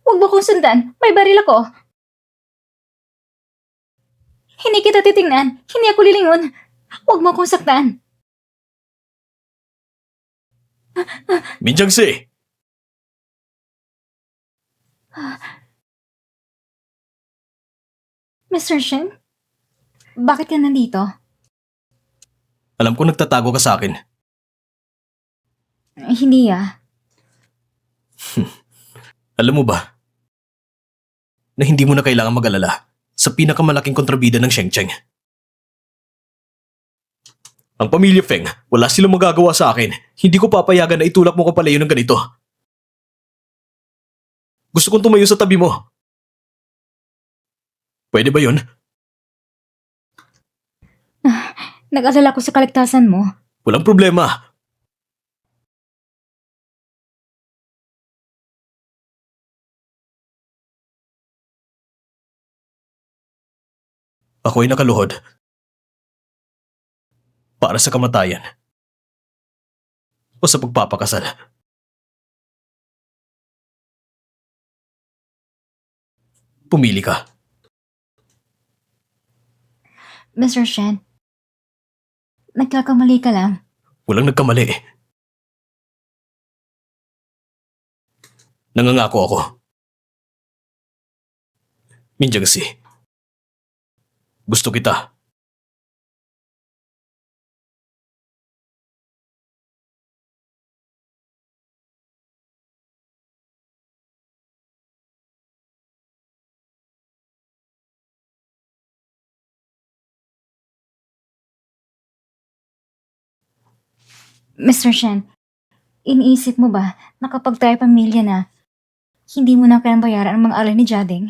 Huwag mo kong sundan. May baril ako. Hindi kita titingnan. Hindi ako lilingon. Huwag mo kong saktan. Minjang-si! Mr. Shen? Bakit ka nandito? Alam ko nagtatago ka sa akin. Hindi Alam mo ba na hindi mo na kailangan mag-alala sa pinakamalaking kontrabida ng Shengcheng? Ang pamilya Feng, wala silang magagawa sa akin. Hindi ko papayagan na itulak mo ko palayo ng ganito. Gusto kong tumayo sa tabi mo. Pwede ba yun? Nag-alala ko sa kaligtasan mo. Walang problema. Ako ay nakaluhod. Para sa kamatayan. O sa pagpapakasal. Pumili ka. Mr. Shen, nagkakamali ka lang. Walang nagkamali. Nangangako ako. Minjang-si. Gusto kita. Mr. Shen, iniisip mo ba na kapag tayo pamilya na, hindi mo na kayang bayaran ang mga alay ni Jading?